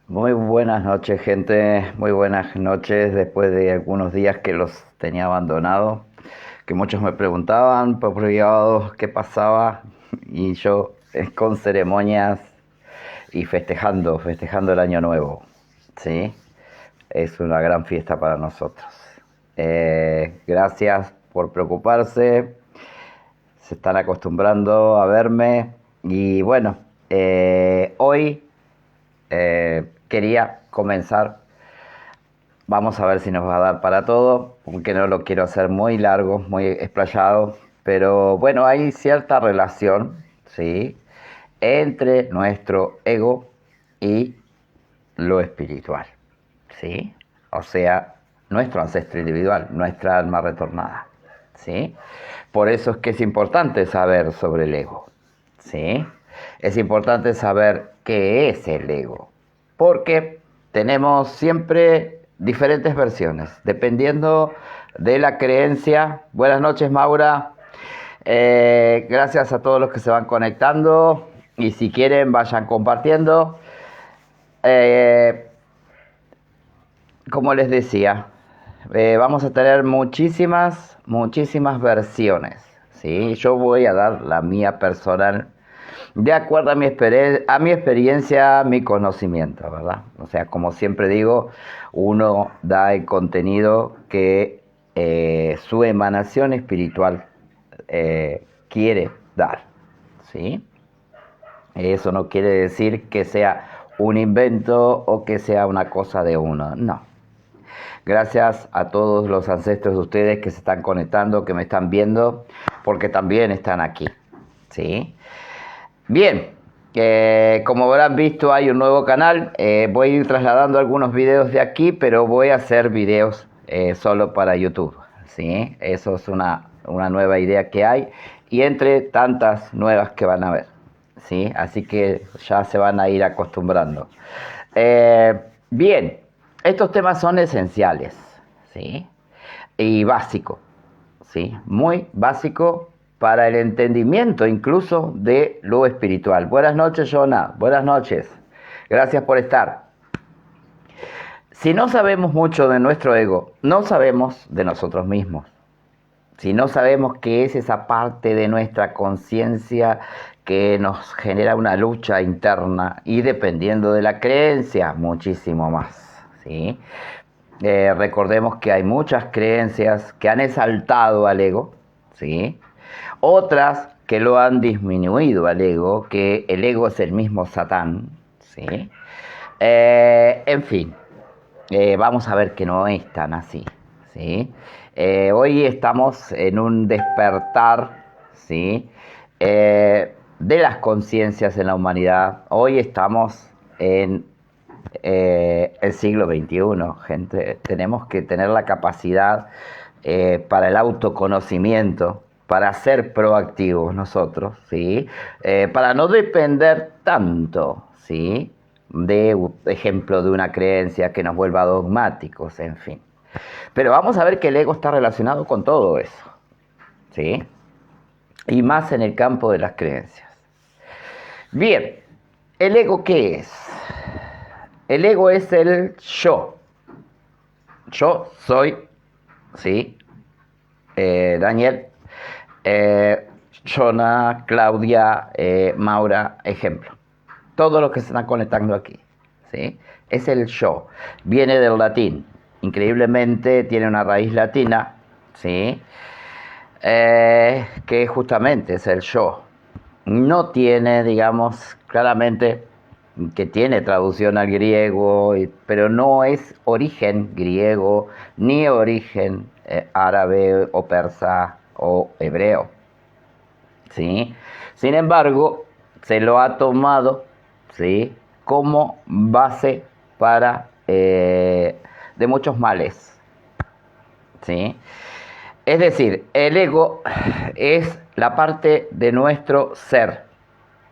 Muy buenas noches, gente. Muy buenas noches después de algunos días que los tenía abandonados, que muchos me preguntaban por privado qué pasaba y yo con ceremonias y festejando el año nuevo. ¿Sí? Es una gran fiesta para nosotros. Gracias por preocuparse. Se están acostumbrando a verme y bueno, hoy quería comenzar. Vamos a ver si nos va a dar para todo, porque no lo quiero hacer muy largo, muy explayado. Pero bueno, hay cierta relación, ¿sí? Entre nuestro ego y lo espiritual, ¿sí? O sea, nuestro ancestro individual, nuestra alma retornada, ¿sí? Por eso es que es importante saber sobre el ego, ¿sí? Es importante saber qué es el ego, porque tenemos siempre diferentes versiones, dependiendo de la creencia. Buenas noches, Maura. Gracias a todos los que se van conectando y si quieren vayan compartiendo. Eh, Como les decía, vamos a tener muchísimas versiones, ¿sí? Yo voy a dar la mía personal de acuerdo a mi experiencia, mi conocimiento, ¿verdad? O sea, como siempre digo, uno da el contenido que su emanación espiritual quiere dar, ¿sí? Eso no quiere decir que sea un invento o que sea una cosa de uno, no. Gracias a todos los ancestros de ustedes que se están conectando, que me están viendo, porque también están aquí, ¿sí? Bien, como habrán visto hay un nuevo canal. Voy a ir trasladando algunos videos de aquí, pero voy a hacer videos solo para YouTube, ¿sí? Eso es una nueva idea que hay y entre tantas nuevas que van a ver, ¿sí? Así que ya se van a ir acostumbrando. Bien, estos temas son esenciales, ¿sí? Y básicos, ¿sí? Muy básico para el entendimiento incluso de lo espiritual. Buenas noches, Jonah. Buenas noches. Gracias por estar. Si no sabemos mucho de nuestro ego, no sabemos de nosotros mismos. Si no sabemos qué es esa parte de nuestra conciencia que nos genera una lucha interna y dependiendo de la creencia, muchísimo más, ¿sí? Recordemos que hay muchas creencias que han exaltado al ego, ¿sí? Otras que lo han disminuido al ego, que el ego es el mismo Satán, ¿sí? En fin, vamos a ver que no es tan así, ¿sí? Hoy estamos en un despertar, ¿sí? De las conciencias en la humanidad. Hoy estamos en el siglo XXI, gente. Tenemos que tener la capacidad para el autoconocimiento, para ser proactivos nosotros, ¿sí? Para no depender tanto, ¿sí? De ejemplo de una creencia que nos vuelva dogmáticos, en fin. Pero vamos a ver que el ego está relacionado con todo eso, ¿sí? Y más en el campo de las creencias. Bien, ¿el ego qué es? El ego es el yo. Yo soy, ¿sí? Daniel, Jonah, Claudia, Maura, ejemplo. Todos los que se están conectando aquí, ¿sí? Es el yo. Viene del latín. Increíblemente tiene una raíz latina, ¿sí? Que justamente es el yo. No tiene, digamos, claramente que tiene traducción al griego, pero no es origen griego, ni origen árabe o persa o hebreo, ¿sí? Sin embargo, se lo ha tomado, ¿sí? Como base para de muchos males, ¿sí? Es decir, el ego es la parte de nuestro ser,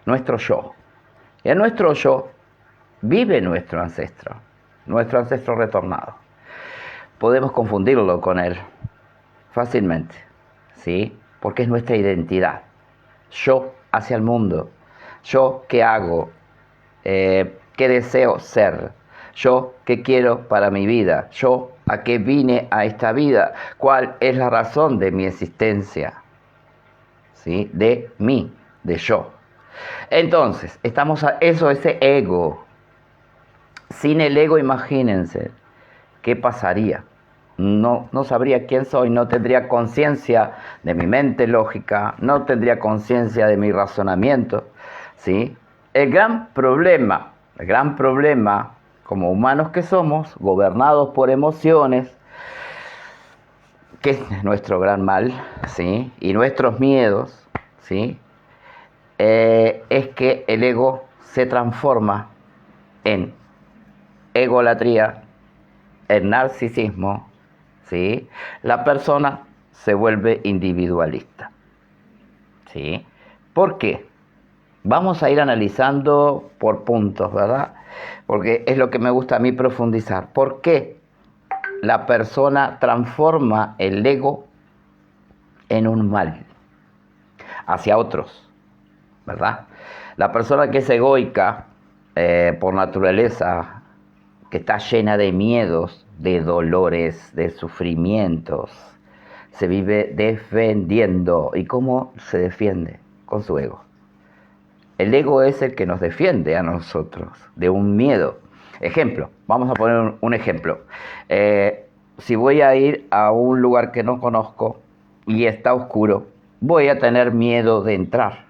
nuestro yo. Y en nuestro yo vive nuestro ancestro retornado. Podemos confundirlo con él fácilmente, ¿sí? Porque es nuestra identidad. Yo hacia el mundo, yo qué hago, qué deseo ser, Yo, ¿qué quiero para mi vida? Yo, ¿a qué vine a esta vida? ¿Cuál es la razón de mi existencia? ¿Sí? De mí, de yo. Entonces, eso, ese ego. Sin el ego, imagínense, ¿qué pasaría? No sabría quién soy, no tendría conciencia de mi mente lógica, no tendría conciencia de mi razonamiento, ¿sí? El gran problema como humanos que somos, gobernados por emociones, que es nuestro gran mal, ¿sí? Y nuestros miedos, ¿sí? Es que el ego se transforma en egolatría, en narcisismo, ¿sí? La persona se vuelve individualista, ¿sí? ¿Por qué? Vamos a ir analizando por puntos, ¿verdad? Porque es lo que me gusta a mí profundizar. ¿Por qué la persona transforma el ego en un mal hacia otros, ¿verdad? La persona que es egoica por naturaleza, que está llena de miedos, de dolores, de sufrimientos, se vive defendiendo. ¿Y cómo se defiende? Con su ego. El ego es el que nos defiende a nosotros de un miedo. Ejemplo, vamos a poner un ejemplo. Si voy a ir a un lugar que no conozco y está oscuro, voy a tener miedo de entrar.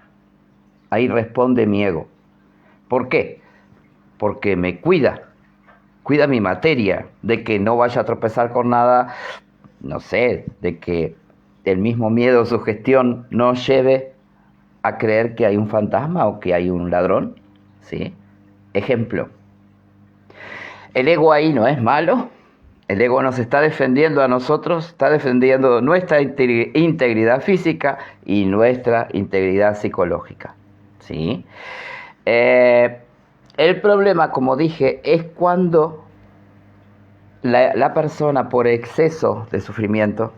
Ahí responde mi ego. ¿Por qué? Porque me cuida mi materia, de que no vaya a tropezar con nada, no sé, de que el mismo miedo, sugestión, no lleve a creer que hay un fantasma o que hay un ladrón, ¿sí? Ejemplo, el ego ahí no es malo, el ego nos está defendiendo a nosotros, está defendiendo nuestra integridad física y nuestra integridad psicológica, ¿sí? El problema, como dije, es cuando la persona, por exceso de sufrimiento,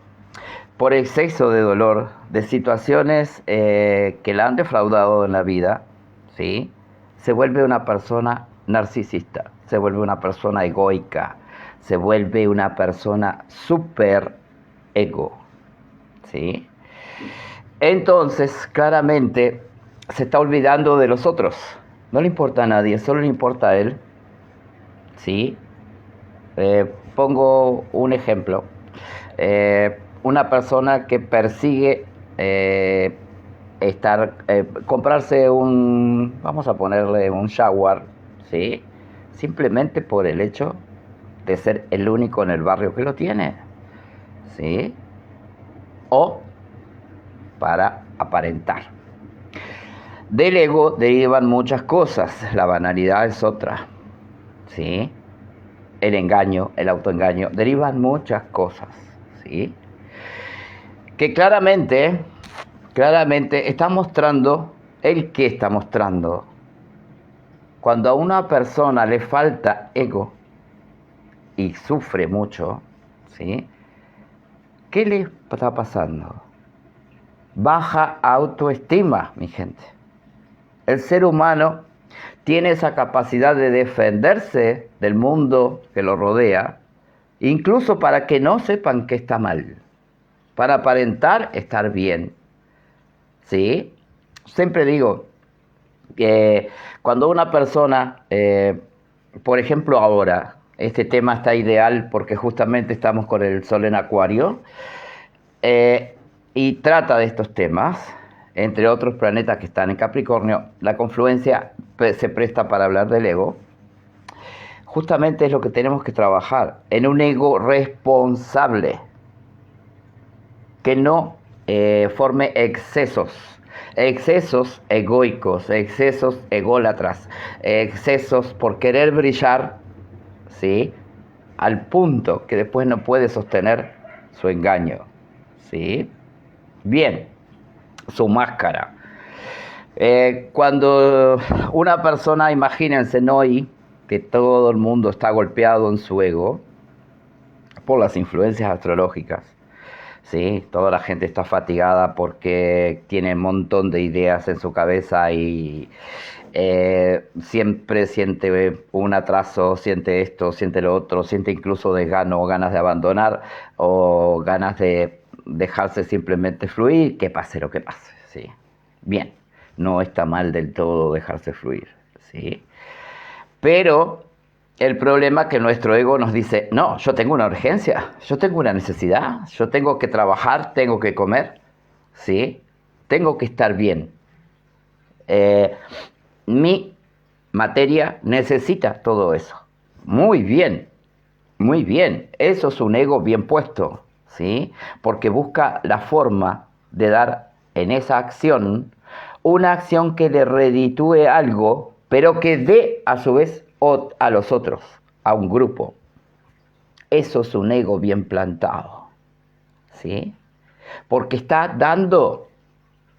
por exceso de dolor, de situaciones que la han defraudado en la vida, ¿sí? Se vuelve una persona narcisista, se vuelve una persona egoica, se vuelve una persona súper ego, ¿sí? Entonces, claramente, se está olvidando de los otros. No le importa a nadie, solo le importa a él, ¿sí? Pongo un ejemplo. Una persona que persigue comprarse vamos a ponerle un Jaguar, ¿sí? Simplemente por el hecho de ser el único en el barrio que lo tiene, ¿sí? O para aparentar. Del ego derivan muchas cosas, la banalidad es otra, ¿sí? El engaño, el autoengaño, derivan muchas cosas, ¿sí? Que claramente está mostrando, ¿qué está mostrando? Cuando a una persona le falta ego y sufre mucho, ¿sí? ¿Qué le está pasando? Baja autoestima, mi gente. El ser humano tiene esa capacidad de defenderse del mundo que lo rodea, incluso para que no sepan que está mal, para aparentar estar bien, ¿sí? Siempre digo que cuando una persona, por ejemplo ahora, este tema está ideal porque justamente estamos con el Sol en Acuario, y trata de estos temas, entre otros planetas que están en Capricornio, la confluencia se presta para hablar del ego. Justamente es lo que tenemos que trabajar, en un ego responsable, que no forme excesos egoicos, excesos ególatras, excesos por querer brillar, ¿sí? Al punto que después no puede sostener su engaño, ¿sí? Bien, su máscara. Cuando una persona, imagínense, hoy que todo el mundo está golpeado en su ego por las influencias astrológicas, ¿sí? Toda la gente está fatigada porque tiene un montón de ideas en su cabeza y siempre siente un atraso, siente esto, siente lo otro, siente incluso desgano o ganas de abandonar o ganas de dejarse simplemente fluir, que pase lo que pase, ¿sí? Bien, no está mal del todo dejarse fluir, ¿sí? Pero el problema es que nuestro ego nos dice, no, yo tengo una urgencia, yo tengo una necesidad, yo tengo que trabajar, tengo que comer, ¿sí? Tengo que estar bien. Eh, Mi materia necesita todo eso. Muy bien, muy bien. Eso es un ego bien puesto, ¿sí? Porque busca la forma de dar en esa acción una acción que le reditúe algo, pero que dé a su vez a los otros, a un grupo. Eso es un ego bien plantado, ¿sí? Porque está dando,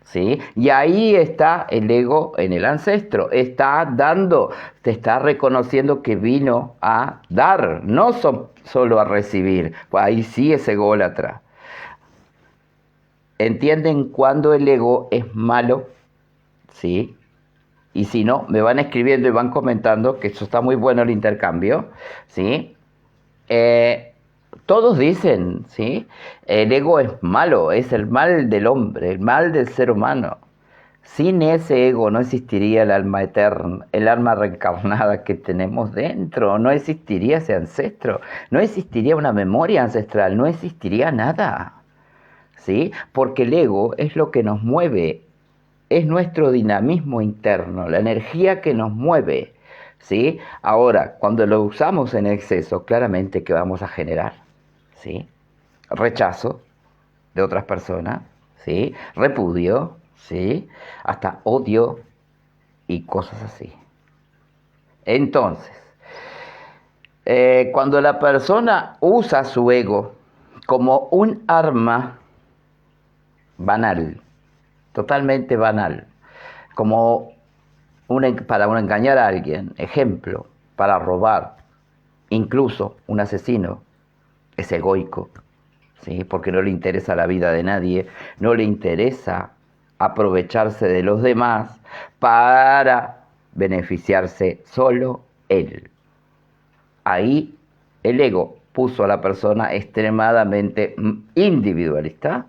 ¿sí? Y ahí está el ego en el ancestro, está dando, te está reconociendo que vino a dar, no solo a recibir. Pues ahí sí es ególatra. ¿Entienden cuándo el ego es malo? ¿Sí? Y si no, me van escribiendo y van comentando, que eso está muy bueno el intercambio, ¿sí? Todos dicen, ¿sí? El ego es malo, es el mal del hombre, el mal del ser humano. Sin ese ego no existiría el alma eterna, el alma reencarnada que tenemos dentro, no existiría ese ancestro, no existiría una memoria ancestral, no existiría nada, ¿sí? Porque el ego es lo que nos mueve, es nuestro dinamismo interno, la energía que nos mueve, ¿sí? Ahora, cuando lo usamos en exceso, claramente que vamos a generar, ¿sí? Rechazo de otras personas, ¿sí? Repudio, ¿sí? Hasta odio y cosas así. Entonces, cuando la persona usa su ego como un arma banal, totalmente banal, como para engañar a alguien, ejemplo, para robar, incluso un asesino es egoico, ¿sí? Porque no le interesa la vida de nadie, no le interesa aprovecharse de los demás para beneficiarse solo él. Ahí el ego puso a la persona extremadamente individualista,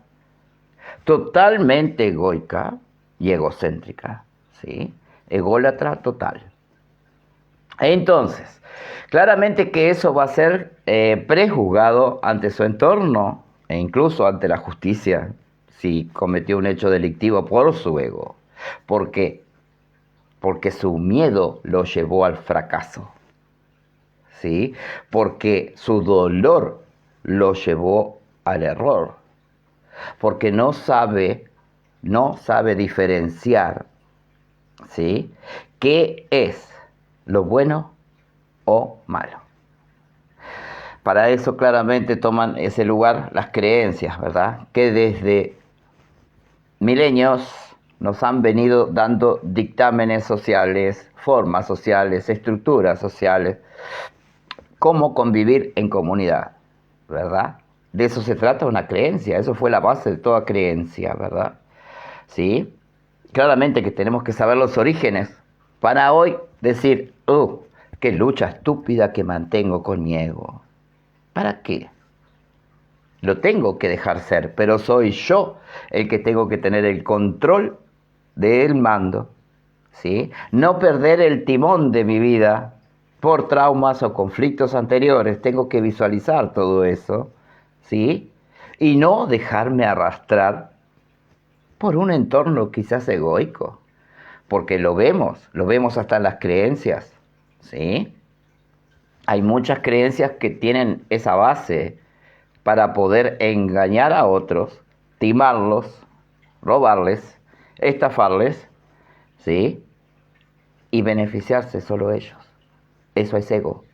totalmente egoica y egocéntrica, ¿sí? Ególatra total. Entonces, claramente que eso va a ser prejuzgado ante su entorno e incluso ante la justicia si cometió un hecho delictivo por su ego. ¿Por qué? Porque su miedo lo llevó al fracaso, ¿sí? Porque su dolor lo llevó al error, porque no sabe diferenciar, ¿sí? ¿Qué es lo bueno o malo? Para eso claramente toman ese lugar las creencias, ¿verdad? Que desde milenios nos han venido dando dictámenes sociales, formas sociales, estructuras sociales, cómo convivir en comunidad, ¿verdad? De eso se trata una creencia, eso fue la base de toda creencia, ¿verdad? ¿Sí? Claramente que tenemos que saber los orígenes para hoy decir, qué lucha estúpida que mantengo con mi ego. ¿Para qué? Lo tengo que dejar ser, pero soy yo el que tengo que tener el control del mando, ¿sí? No perder el timón de mi vida por traumas o conflictos anteriores. Tengo que visualizar todo eso, ¿sí? Y no dejarme arrastrar por un entorno quizás egoico, porque lo vemos hasta en las creencias, ¿sí? Hay muchas creencias que tienen esa base para poder engañar a otros, timarlos, robarles, estafarles, ¿sí? Y beneficiarse solo ellos. Eso es ego.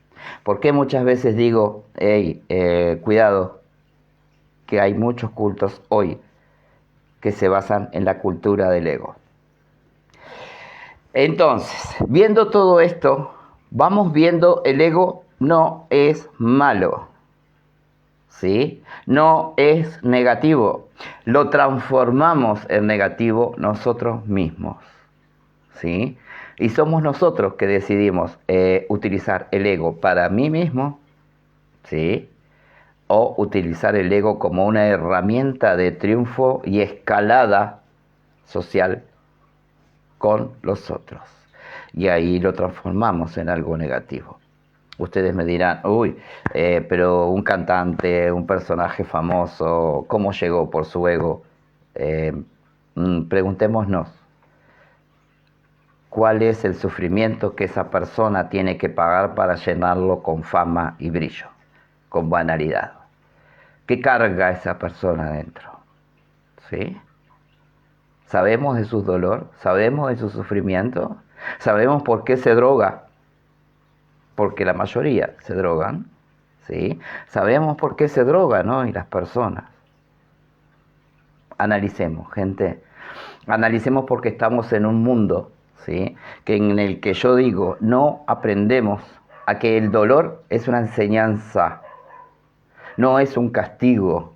¿Por qué muchas veces digo, hey, cuidado, que hay muchos cultos hoy que se basan en la cultura del ego? Entonces, viendo todo esto, vamos viendo el ego no es malo, ¿sí? No es negativo. Lo transformamos en negativo nosotros mismos, ¿sí? Y somos nosotros que decidimos utilizar el ego para mí mismo, ¿sí? O utilizar el ego como una herramienta de triunfo y escalada social con los otros. Y ahí lo transformamos en algo negativo. Ustedes me dirán, uy, pero un cantante, un personaje famoso, ¿cómo llegó por su ego? Preguntémonos, ¿cuál es el sufrimiento que esa persona tiene que pagar para llenarlo con fama y brillo, con banalidad? ¿Qué carga esa persona dentro? ¿Sí? ¿Sabemos de su dolor? ¿Sabemos de su sufrimiento? ¿Sabemos por qué se droga? Porque la mayoría se drogan, ¿sí? Sabemos por qué se drogan, ¿no? Y las personas. Analicemos, gente. Analicemos porque estamos en un mundo, ¿sí? Que en el que yo digo, no aprendemos a que el dolor es una enseñanza, no es un castigo,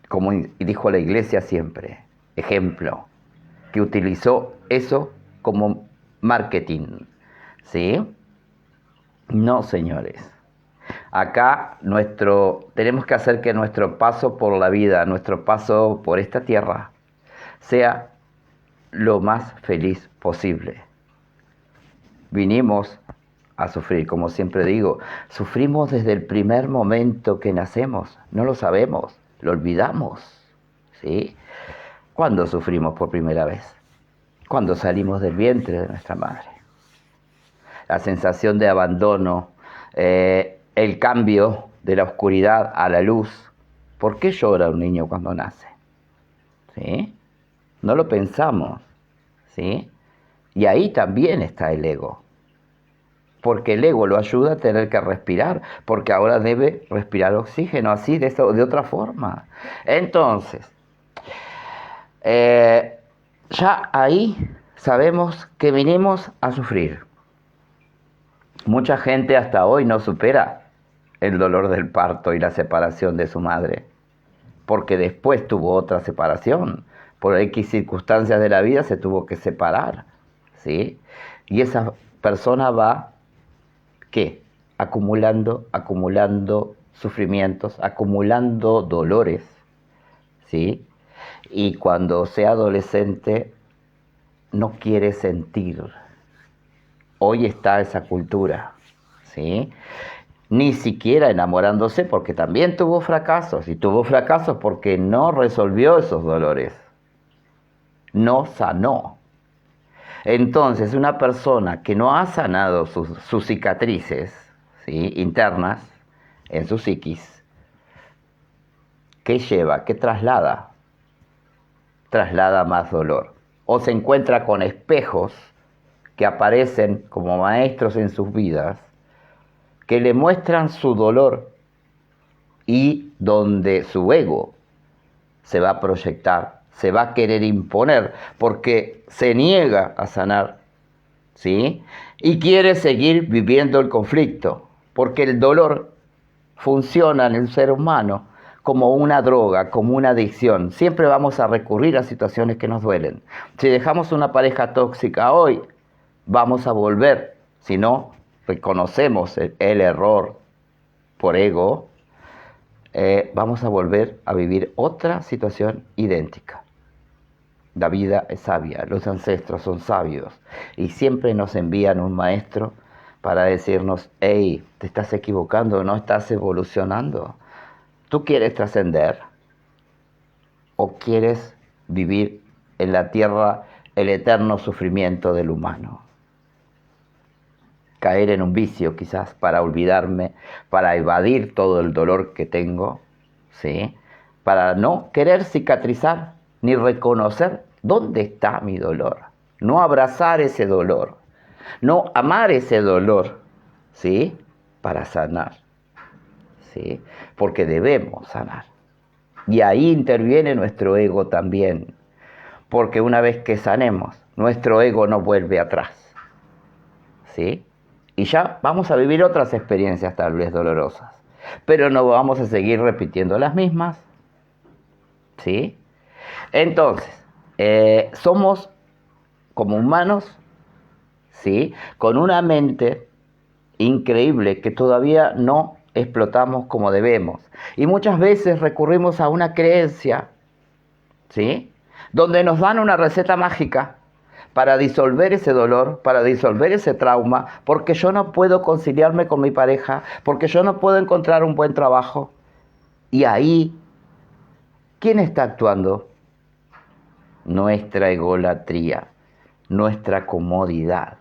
como dijo la iglesia siempre. Ejemplo, que utilizó eso como marketing, ¿sí? No, señores. Acá tenemos que hacer que nuestro paso por la vida, nuestro paso por esta tierra, sea lo más feliz posible. Vinimos a sufrir, como siempre digo, sufrimos desde el primer momento que nacemos, no lo sabemos, lo olvidamos, ¿sí? ¿Cuándo sufrimos por primera vez? Cuando salimos del vientre de nuestra madre. La sensación de abandono, el cambio de la oscuridad a la luz. ¿Por qué llora un niño cuando nace? ¿Sí? No lo pensamos, ¿sí? Y ahí también está el ego. Porque el ego lo ayuda a tener que respirar, porque ahora debe respirar oxígeno, así de otra forma. Entonces, ya ahí sabemos que vinimos a sufrir. Mucha gente hasta hoy no supera el dolor del parto y la separación de su madre, porque después tuvo otra separación. Por X circunstancias de la vida se tuvo que separar, ¿sí? Y esa persona va, ¿qué? Acumulando sufrimientos, acumulando dolores, ¿sí? Y cuando sea adolescente no quiere sentir. Hoy está esa cultura, ¿sí? Ni siquiera enamorándose, porque también tuvo fracasos, y tuvo fracasos porque no resolvió esos dolores, no sanó. Entonces, una persona que no ha sanado sus cicatrices, ¿sí?, internas, en su psiquis, ¿qué lleva? ¿Qué traslada? Traslada más dolor. O se encuentra con espejos que aparecen como maestros en sus vidas, que le muestran su dolor y donde su ego se va a proyectar, se va a querer imponer, porque se niega a sanar, ¿sí? Y quiere seguir viviendo el conflicto, porque el dolor funciona en el ser humano como una droga, como una adicción. Siempre vamos a recurrir a situaciones que nos duelen. Si dejamos una pareja tóxica hoy, vamos a volver, si no reconocemos el error por ego, vamos a volver a vivir otra situación idéntica. La vida es sabia, los ancestros son sabios y siempre nos envían un maestro para decirnos, hey, te estás equivocando, no estás evolucionando. ¿Tú quieres trascender o quieres vivir en la tierra el eterno sufrimiento del humano? Caer en un vicio quizás para olvidarme, para evadir todo el dolor que tengo, ¿sí? Para no querer cicatrizar ni reconocer dónde está mi dolor, no abrazar ese dolor, no amar ese dolor, ¿sí? Para sanar, ¿sí? Porque debemos sanar. Y ahí interviene nuestro ego también, porque una vez que sanemos, nuestro ego no vuelve atrás, ¿sí? Y ya vamos a vivir otras experiencias tal vez dolorosas. pero no vamos a seguir repitiendo las mismas, ¿sí? Entonces, somos como humanos, ¿sí? Con una mente increíble que todavía no explotamos como debemos. Y muchas veces recurrimos a una creencia, ¿sí? Donde nos dan una receta mágica para disolver ese dolor, para disolver ese trauma, porque yo no puedo conciliarme con mi pareja, porque yo no puedo encontrar un buen trabajo. Y ahí, ¿quién está actuando? Nuestra egolatría, nuestra comodidad.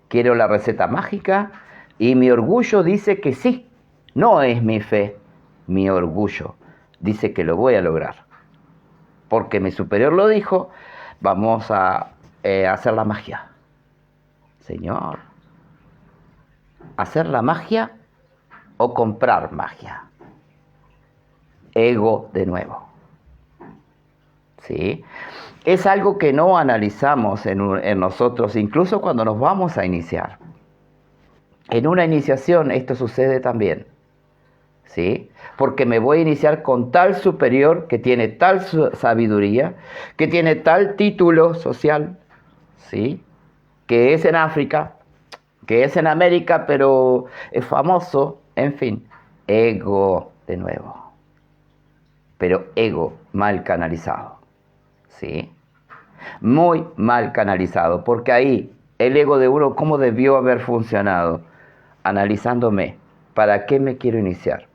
Quiero la receta mágica y mi orgullo dice que sí. No es mi fe, mi orgullo dice que lo voy a lograr. Porque mi superior lo dijo, vamos a hacer la magia. Señor, ¿hacer la magia o comprar magia? Ego de nuevo. ¿Sí? Es algo que no analizamos en nosotros, incluso cuando nos vamos a iniciar. En una iniciación esto sucede también, ¿sí? Porque me voy a iniciar con tal superior que tiene tal sabiduría, que tiene tal título social, ¿sí? Que es en África, que es en América, pero es famoso, en fin, ego de nuevo, pero ego mal canalizado, ¿sí? Muy mal canalizado, porque ahí el ego de uno, ¿cómo debió haber funcionado? Analizándome, ¿para qué me quiero iniciar?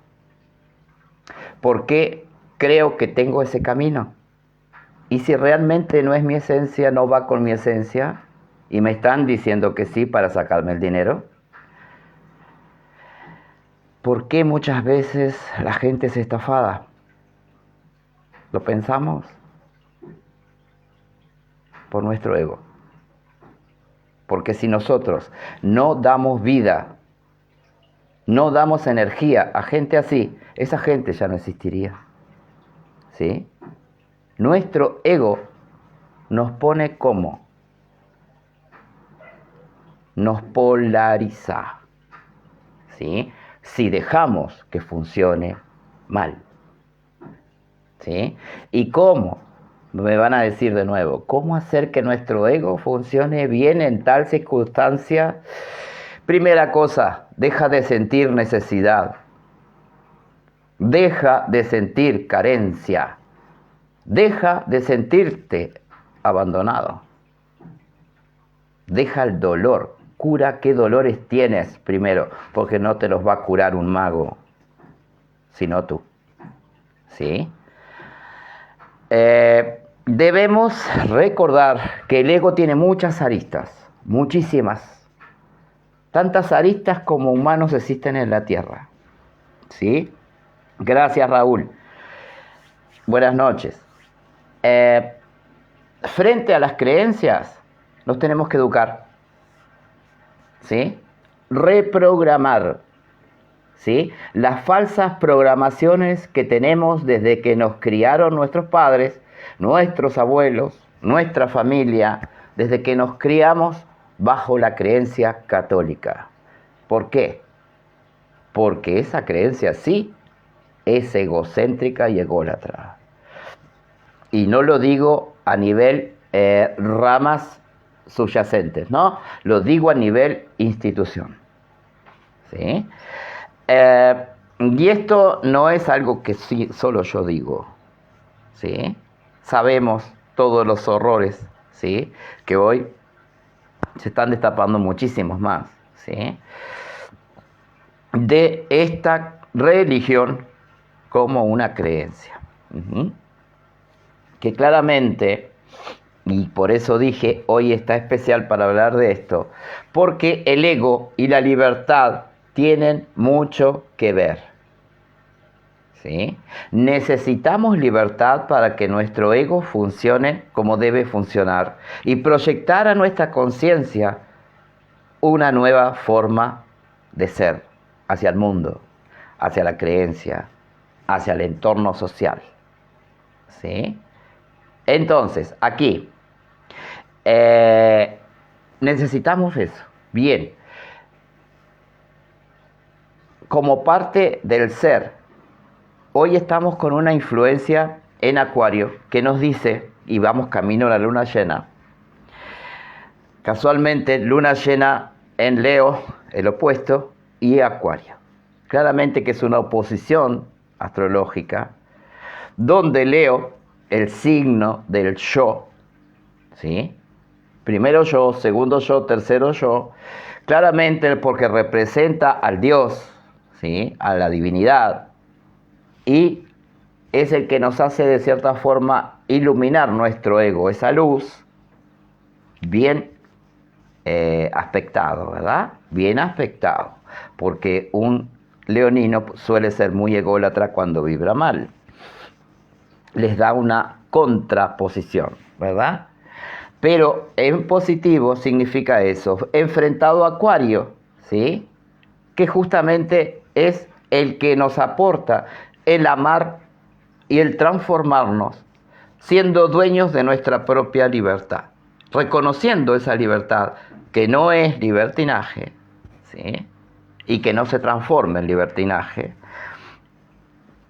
¿Por qué creo que tengo ese camino? Y si realmente no es mi esencia, no va con mi esencia, y me están diciendo que sí para sacarme el dinero, ¿por qué muchas veces la gente es estafada? ¿Lo pensamos? Por nuestro ego. Porque si nosotros no damos vida, no damos energía a gente así, esa gente ya no existiría. ¿Sí? Nuestro ego nos pone como, nos polariza, ¿sí? Si dejamos que funcione mal, ¿sí? ¿Y cómo? Me van a decir de nuevo, ¿cómo hacer que nuestro ego funcione bien en tal circunstancia? Primera cosa, deja de sentir necesidad, deja de sentir carencia, deja de sentirte abandonado, deja el dolor, cura qué dolores tienes primero, porque no te los va a curar un mago, sino tú, ¿sí? Debemos recordar que el ego tiene muchas aristas, muchísimas, tantas aristas como humanos existen en la Tierra, ¿sí? Gracias, Raúl. Buenas noches. Frente a las creencias, nos tenemos que educar, ¿sí? Reprogramar, ¿sí? Las falsas programaciones que tenemos desde que nos criaron nuestros padres, nuestros abuelos, nuestra familia, desde que nos criamos bajo la creencia católica. ¿Por qué? Porque esa creencia sí es egocéntrica y ególatra. Y no lo digo a nivel ramas subyacentes, ¿no? Lo digo a nivel institución, ¿sí? Y esto no es algo que sí, solo yo digo, ¿sí? Sabemos todos los horrores, ¿sí? Que hoy se están destapando muchísimos más, ¿sí? De esta religión como una creencia. Que claramente, y por eso dije, hoy está especial para hablar de esto, porque el ego y la libertad tienen mucho que ver, ¿sí? Necesitamos libertad para que nuestro ego funcione como debe funcionar y proyectar a nuestra conciencia una nueva forma de ser hacia el mundo, hacia la creencia, hacia el entorno social, ¿sí? Entonces, aquí necesitamos eso. Bien. como parte del ser. Hoy estamos con una influencia en Acuario que nos dice, y vamos camino a la luna llena, casualmente luna llena en Leo, el opuesto, y Acuario. Claramente que es una oposición astrológica, donde Leo, el signo del yo, ¿sí? Primero yo, segundo yo, tercero yo, claramente porque representa al Dios, ¿sí? A la divinidad, y es el que nos hace de cierta forma iluminar nuestro ego, esa luz bien aspectado, ¿verdad? Bien aspectado, porque un leonino suele ser muy ególatra cuando vibra mal. Les da una contraposición, ¿verdad? Pero en positivo significa eso, enfrentado a Acuario, ¿sí? Que justamente es el que nos aporta el amar y el transformarnos, siendo dueños de nuestra propia libertad, reconociendo esa libertad que no es libertinaje, ¿sí? Y que no se transforma en libertinaje,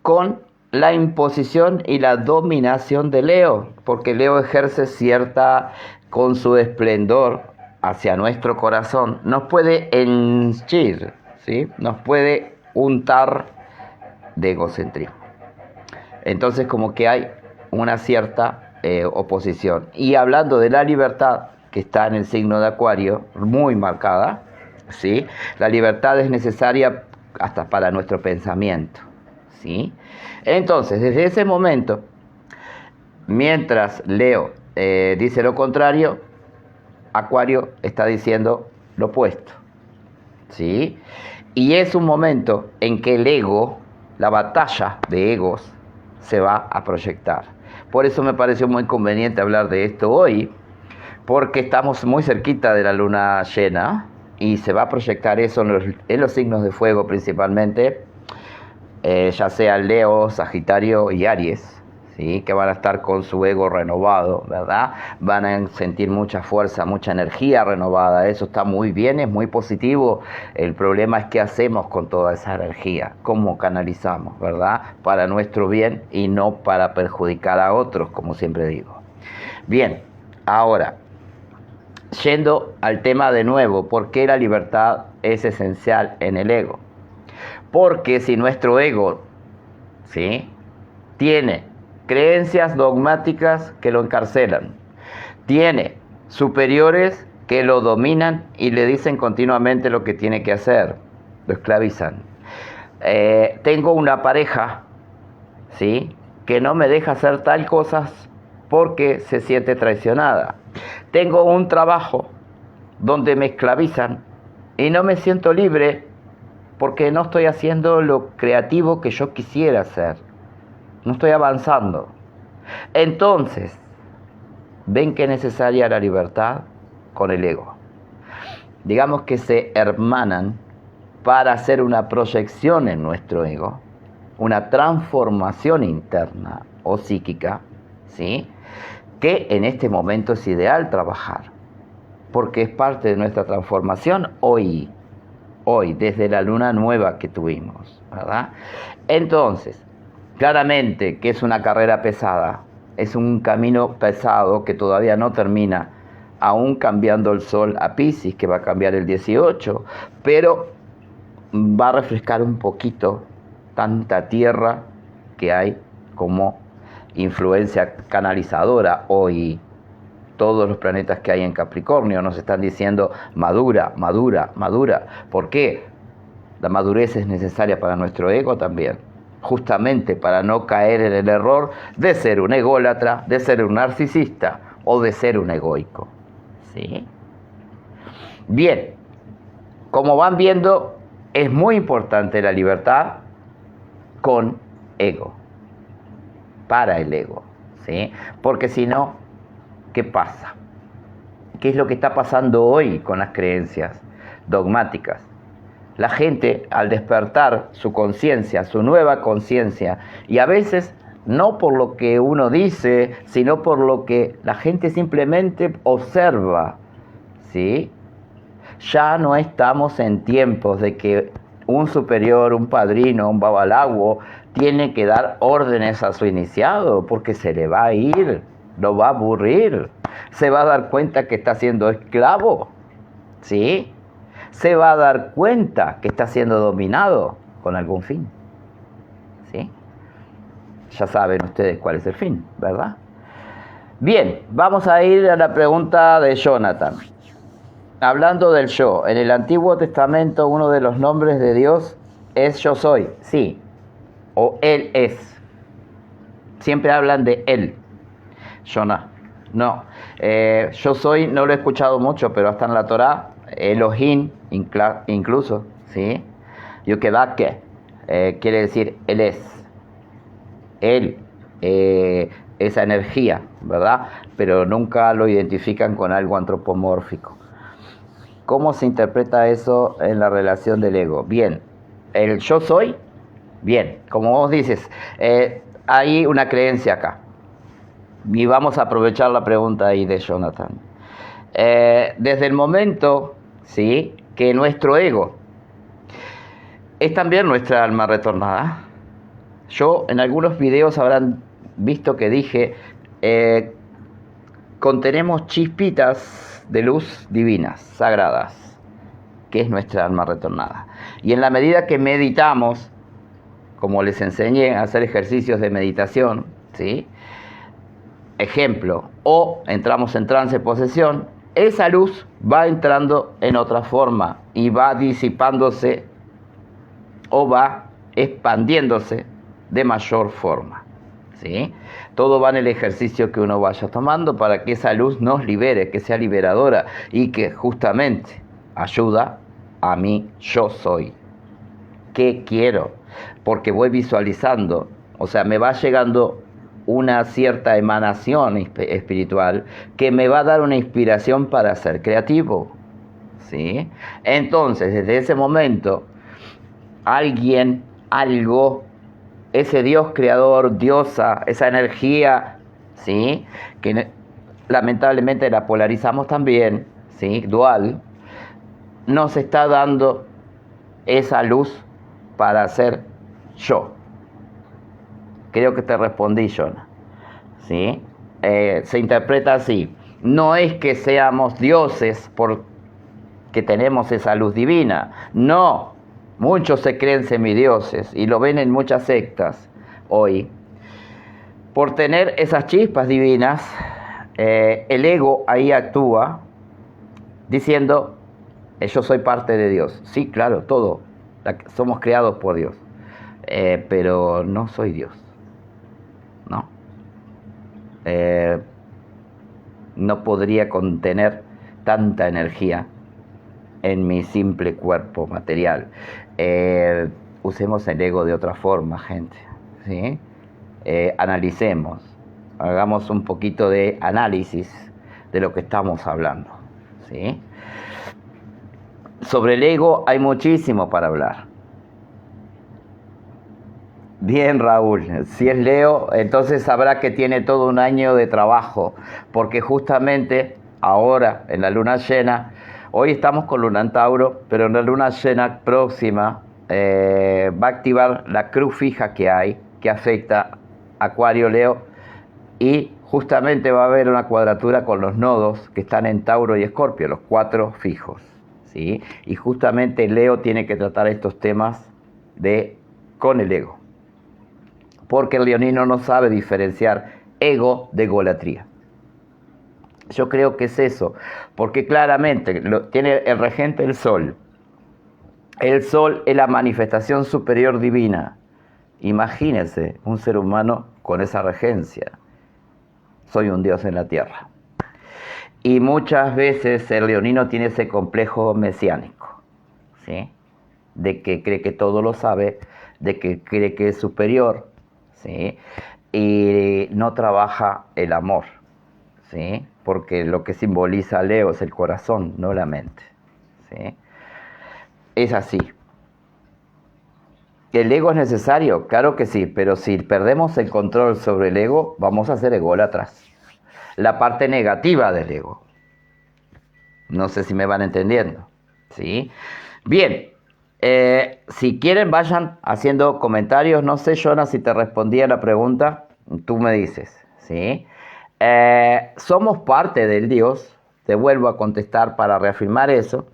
con la imposición y la dominación de Leo, porque Leo ejerce cierta, con su esplendor hacia nuestro corazón, nos puede henchir, ¿sí? Nos puede untar de egocentrismo. Entonces como que hay una cierta oposición. Y hablando de la libertad, que está en el signo de Acuario, muy marcada, ¿sí? La libertad es necesaria hasta para nuestro pensamiento, ¿sí? Entonces, desde ese momento, mientras Leo dice lo contrario, Acuario está diciendo lo opuesto, ¿sí? Y es un momento en que el ego, la batalla de egos, se va a proyectar. Por eso me pareció muy conveniente hablar de esto hoy, porque estamos muy cerquita de la luna llena y se va a proyectar eso en los signos de fuego principalmente, ya sea Leo, Sagitario y Aries, ¿sí? Que van a estar con su ego renovado, ¿verdad? Van a sentir mucha fuerza, mucha energía renovada. Eso está muy bien, es muy positivo. El problema es qué hacemos con toda esa energía, cómo canalizamos, ¿verdad? Para nuestro bien y no para perjudicar a otros, como siempre digo. Bien, ahora, yendo al tema de nuevo, ¿por qué la libertad es esencial en el ego? Porque si nuestro ego, ¿sí?, tiene creencias dogmáticas que lo encarcelan, tiene superiores que lo dominan y le dicen continuamente lo que tiene que hacer, lo esclavizan. Tengo una pareja, ¿sí?, que no me deja hacer tal cosas porque se siente traicionada. Tengo un trabajo donde me esclavizan y no me siento libre porque no estoy haciendo lo creativo que yo quisiera hacer. No estoy avanzando. Entonces, ven que es necesaria la libertad con el ego. Digamos que se hermanan para hacer una proyección en nuestro ego, una transformación interna o psíquica, ¿sí?, que en este momento es ideal trabajar, porque es parte de nuestra transformación hoy, desde la luna nueva que tuvimos, ¿verdad? Entonces, claramente que es una carrera pesada, es un camino pesado que todavía no termina, aún cambiando el sol a Piscis, que va a cambiar el 18, pero va a refrescar un poquito tanta tierra que hay como influencia canalizadora hoy. Todos los planetas que hay en Capricornio nos están diciendo madura, madura, madura. ¿Por qué? La madurez es necesaria para nuestro ego también, justamente para no caer en el error de ser un ególatra, de ser un narcisista o de ser un egoico, ¿sí? Bien, como van viendo, es muy importante la libertad con ego, para el ego, ¿sí? Porque si no, ¿qué pasa? ¿Qué es lo que está pasando hoy con las creencias dogmáticas? La gente, al despertar su conciencia, su nueva conciencia, y a veces no por lo que uno dice, sino por lo que la gente simplemente observa, ¿sí? Ya no estamos en tiempos de que un superior, un padrino, un babalawo, tiene que dar órdenes a su iniciado porque se le va a ir, lo va a aburrir, se va a dar cuenta que está siendo esclavo, ¿sí? Se va a dar cuenta que está siendo dominado con algún fin, ¿sí? Ya saben ustedes cuál es el fin, ¿verdad? Bien, vamos a ir a la pregunta de Jonathan. Hablando del yo, en el Antiguo Testamento uno de los nombres de Dios es yo soy, sí, o Él es. Siempre hablan de Él. Jonah, no. Yo soy, no lo he escuchado mucho, pero hasta en la Torá, Elohim incluso, ¿sí? Yukedake, quiere decir Él es. Él, esa energía, ¿verdad? Pero nunca lo identifican con algo antropomórfico. ¿Cómo se interpreta eso en la relación del ego? Bien, el yo soy, bien, como vos dices, hay una creencia acá. Y vamos a aprovechar la pregunta ahí de Jonathan. Desde el momento, ¿sí?, que nuestro ego es también nuestra alma retornada. Yo en algunos videos habrán visto que dije, contenemos chispitas de luz divinas, sagradas, que es nuestra alma retornada. Y en la medida que meditamos, como les enseñé a hacer ejercicios de meditación, ¿sí?, ejemplo, o entramos en trance posesión, esa luz va entrando en otra forma y va disipándose o va expandiéndose de mayor forma, ¿sí? Todo va en el ejercicio que uno vaya tomando para que esa luz nos libere, que sea liberadora y que justamente ayuda a mí yo soy. ¿Qué quiero? Porque voy visualizando, o sea, me va llegando una cierta emanación espiritual que me va a dar una inspiración para ser creativo, ¿sí? Entonces, desde ese momento, alguien, algo, ese Dios creador, diosa, esa energía, ¿sí?, que lamentablemente la polarizamos también, ¿sí?, dual, nos está dando esa luz para ser yo. Creo que te respondí, Jonah, ¿sí? Se interpreta así. No es que seamos dioses porque tenemos esa luz divina. No. Muchos se creen semidioses y lo ven en muchas sectas hoy. Por tener esas chispas divinas, el ego ahí actúa diciendo, yo soy parte de Dios. Sí, claro, todo. Somos creados por Dios. Pero no soy Dios. ¿No? No podría contener tanta energía en mi simple cuerpo material. Usemos el ego de otra forma, gente, ¿sí? Analicemos, hagamos un poquito de análisis de lo que estamos hablando, ¿sí? Sobre el ego hay muchísimo para hablar. Bien, Raúl, si es Leo, entonces sabrá que tiene todo un año de trabajo, porque justamente ahora, en la luna llena, hoy estamos con luna en Tauro, pero en la luna llena próxima va a activar la cruz fija que hay, que afecta a Acuario, Leo, y justamente va a haber una cuadratura con los nodos que están en Tauro y Escorpio, los 4 fijos, ¿sí? Y justamente Leo tiene que tratar estos temas con el ego, porque el leonino no sabe diferenciar ego de egolatría. Yo creo que es eso, porque claramente tiene el regente el Sol. El Sol es la manifestación superior divina. Imagínense un ser humano con esa regencia. Soy un Dios en la tierra. Y muchas veces el leonino tiene ese complejo mesiánico, ¿sí?, de que cree que todo lo sabe, de que cree que es superior, ¿sí?, y no trabaja el amor, ¿sí?, porque lo que simboliza Leo es el corazón, no la mente, ¿sí? Es así. ¿El ego es necesario? Claro que sí, pero si perdemos el control sobre el ego, vamos a ser ególatras. La parte negativa del ego. No sé si me van entendiendo, ¿sí? Bien, Si quieren, vayan haciendo comentarios. No sé, Jonas, si te respondí a la pregunta. Tú me dices, ¿sí? Somos parte del Dios. Te vuelvo a contestar para reafirmar eso.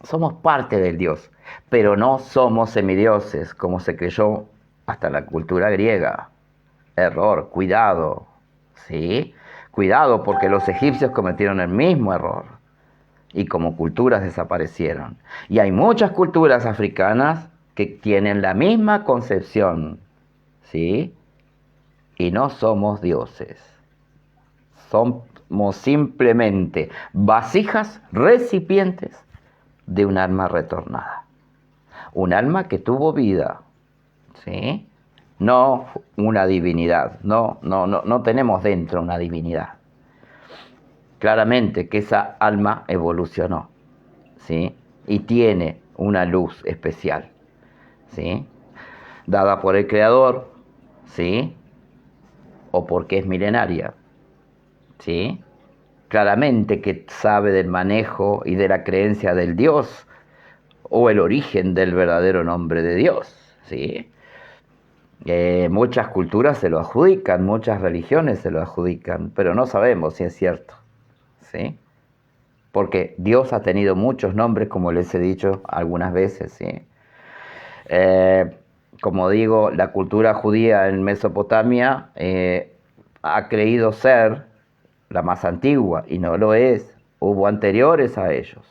Somos parte del Dios, pero no somos semidioses, como se creyó hasta la cultura griega. Error, cuidado, ¿sí? Cuidado, porque los egipcios cometieron el mismo error y como culturas desaparecieron. Y hay muchas culturas africanas que tienen la misma concepción, ¿sí? Y no somos dioses. Somos simplemente vasijas, recipientes de un alma retornada. Un alma que tuvo vida, ¿sí? No una divinidad. No tenemos dentro una divinidad. Claramente que esa alma evolucionó, ¿sí? Y tiene una luz especial, ¿sí? Dada por el Creador, ¿sí? O porque es milenaria, ¿sí? Claramente que sabe del manejo y de la creencia del Dios o el origen del verdadero nombre de Dios, ¿sí? Muchas culturas se lo adjudican, muchas religiones se lo adjudican, pero no sabemos si es cierto, ¿sí? Porque Dios ha tenido muchos nombres, como les he dicho algunas veces, ¿sí? Como digo, la cultura judía en Mesopotamia ha creído ser la más antigua, y no lo es. Hubo anteriores a ellos,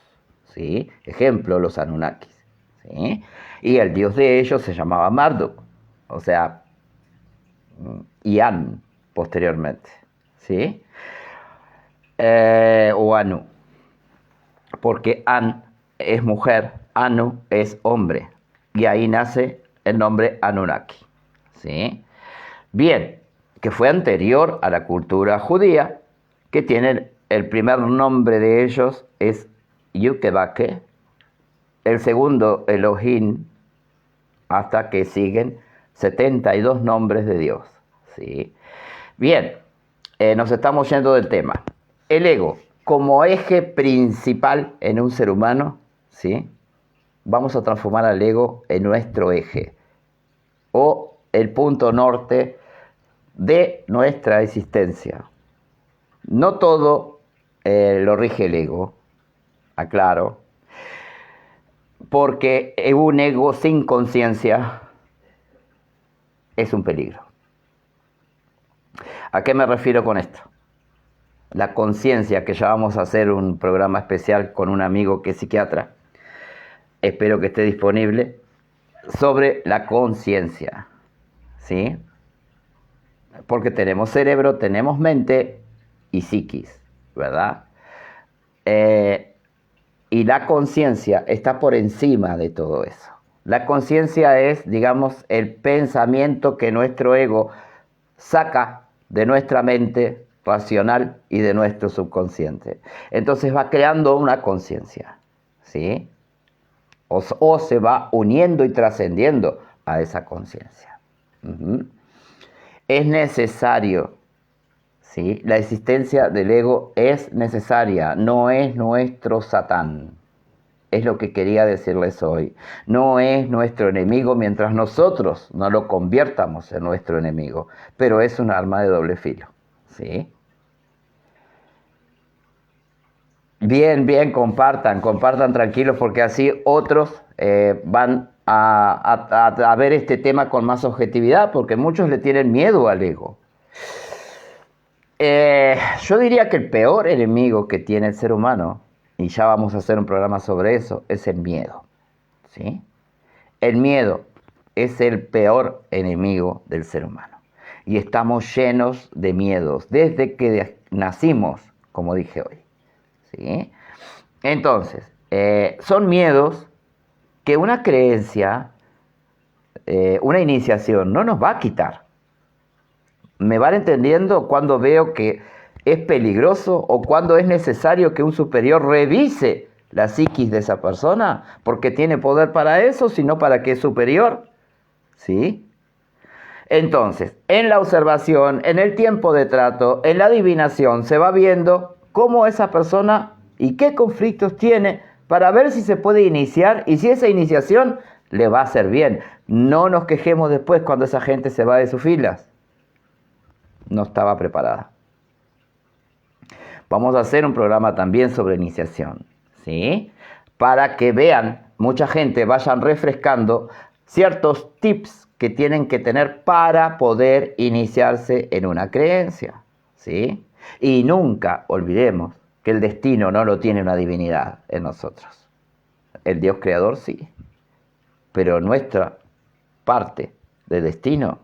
¿sí? Ejemplo, los Anunnakis, ¿sí? Y el dios de ellos se llamaba Marduk, o sea, Ian, posteriormente, ¿sí? O Anu, porque An es mujer, Anu es hombre, y ahí nace el nombre Anunnaki, ¿sí? Bien, que fue anterior a la cultura judía, que tienen el primer nombre de ellos es Yukebake, el segundo Elohim, hasta que siguen 72 nombres de Dios, ¿sí? Bien, nos estamos yendo del tema. El ego, como eje principal en un ser humano, ¿sí? Vamos a transformar al ego en nuestro eje, o el punto norte de nuestra existencia. No todo lo rige el ego, aclaro, porque un ego sin conciencia es un peligro. ¿A qué me refiero con esto? La conciencia, que ya vamos a hacer un programa especial con un amigo que es psiquiatra, espero que esté disponible, sobre la conciencia, ¿sí? Porque tenemos cerebro, tenemos mente y psiquis, ¿verdad? Y la conciencia está por encima de todo eso. La conciencia es, digamos, el pensamiento que nuestro ego saca de nuestra mente racional y de nuestro subconsciente. Entonces va creando una conciencia, ¿sí? O se va uniendo y trascendiendo a esa conciencia. Es necesario, ¿sí? La existencia del ego es necesaria, no es nuestro Satán. Es lo que quería decirles hoy. No es nuestro enemigo mientras nosotros no lo conviertamos en nuestro enemigo, pero es un arma de doble filo, ¿sí? Bien, compartan tranquilos, porque así otros van a ver este tema con más objetividad, porque muchos le tienen miedo al ego. Yo diría que el peor enemigo que tiene el ser humano, y ya vamos a hacer un programa sobre eso, es el miedo, ¿sí? El miedo es el peor enemigo del ser humano. Y estamos llenos de miedos desde que nacimos, como dije hoy, ¿sí? Entonces, son miedos que una creencia, una iniciación, no nos va a quitar. ¿Me van entendiendo cuando veo que es peligroso o cuando es necesario que un superior revise la psiquis de esa persona? Porque tiene poder para eso, sino para que es superior, ¿sí? Entonces, en la observación, en el tiempo de trato, en la adivinación, se va viendo cómo esa persona y qué conflictos tiene para ver si se puede iniciar y si esa iniciación le va a hacer bien. No nos quejemos después cuando esa gente se va de sus filas. No estaba preparada. Vamos a hacer un programa también sobre iniciación, ¿sí? Para que vean, mucha gente vayan refrescando ciertos tips que tienen que tener para poder iniciarse en una creencia, ¿sí? Y nunca olvidemos que el destino no lo tiene una divinidad en nosotros. El Dios creador sí, pero nuestra parte de destino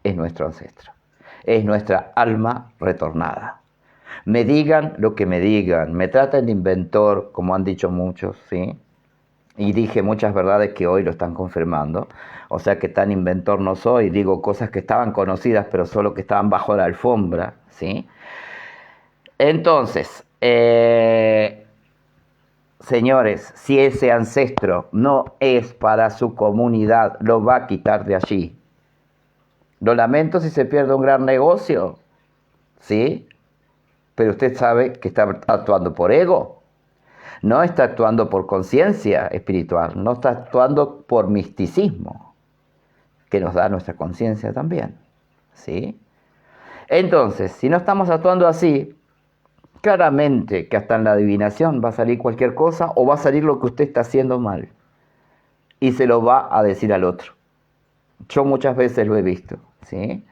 es nuestro ancestro, es nuestra alma retornada. Me digan lo que me digan, me traten de inventor, como han dicho muchos, ¿sí? Y dije muchas verdades que hoy lo están confirmando. O sea que tan inventor no soy, digo cosas que estaban conocidas, pero solo que estaban bajo la alfombra, ¿sí? Entonces, señores, si ese ancestro no es para su comunidad, lo va a quitar de allí. Lo lamento si se pierde un gran negocio, ¿sí? Pero usted sabe que está actuando por ego, no está actuando por conciencia espiritual, no está actuando por misticismo, que nos da nuestra conciencia también, ¿sí? Entonces, si no estamos actuando así, claramente que hasta en la adivinación va a salir cualquier cosa o va a salir lo que usted está haciendo mal y se lo va a decir al otro. Yo muchas veces lo he visto, ¿sí?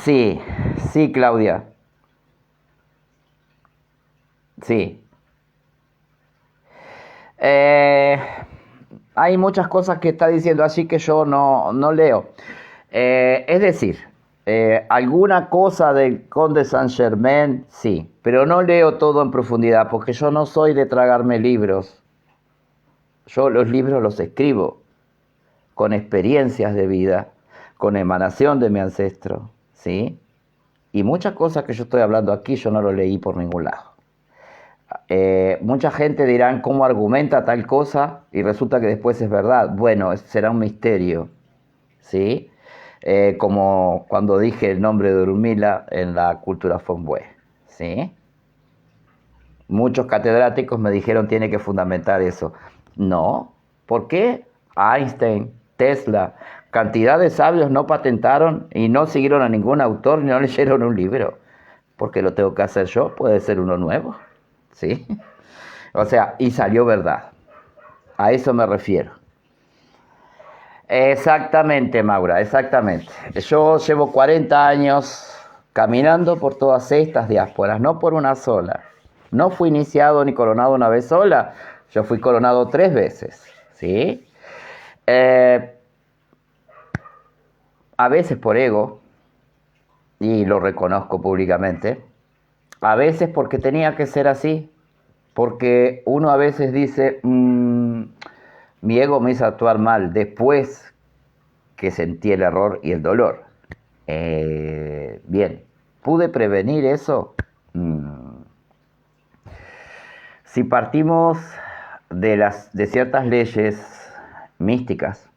Sí, sí, Claudia. Sí. Eh, Hay muchas cosas que está diciendo así que yo no leo. Es decir, alguna cosa del Conde Saint-Germain, sí, pero no leo todo en profundidad porque yo no soy de tragarme libros. Yo los libros los escribo con experiencias de vida, con emanación de mi ancestro, ¿sí? Y muchas cosas que yo estoy hablando aquí yo no lo leí por ningún lado. Mucha gente dirán cómo argumenta tal cosa y resulta que después es verdad. Bueno, será un misterio, ¿sí? Como cuando dije el nombre de Urmila en la cultura Fonbue, ¿sí? Muchos catedráticos me dijeron tiene que fundamentar eso. No, ¿por qué? Einstein, Tesla, cantidad de sabios no patentaron y no siguieron a ningún autor ni no leyeron un libro. Porque lo tengo que hacer yo, puede ser uno nuevo, ¿sí? O sea, y salió verdad. A eso me refiero. Exactamente, Maura, exactamente. Yo llevo 40 años caminando por todas estas diásporas, no por una sola. No fui iniciado ni coronado una vez sola, yo fui coronado 3 veces, ¿sí? A veces por ego, y lo reconozco públicamente, a veces porque tenía que ser así, porque uno a veces dice, mi ego me hizo actuar mal después que sentí el error y el dolor. Bien, ¿pude prevenir eso? Si partimos de ciertas leyes místicas,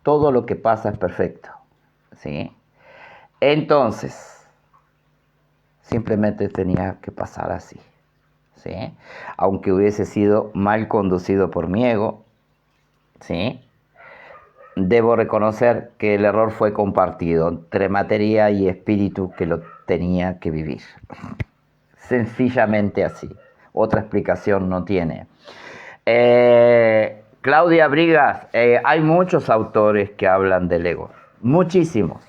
todo lo que pasa es perfecto, ¿sí? Entonces, simplemente tenía que pasar así, ¿sí? Aunque hubiese sido mal conducido por mi ego, ¿sí? Debo reconocer que el error fue compartido entre materia y espíritu que lo tenía que vivir. Sencillamente así. Otra explicación no tiene. Claudia Brigas, hay muchos autores que hablan del ego. Muchísimos,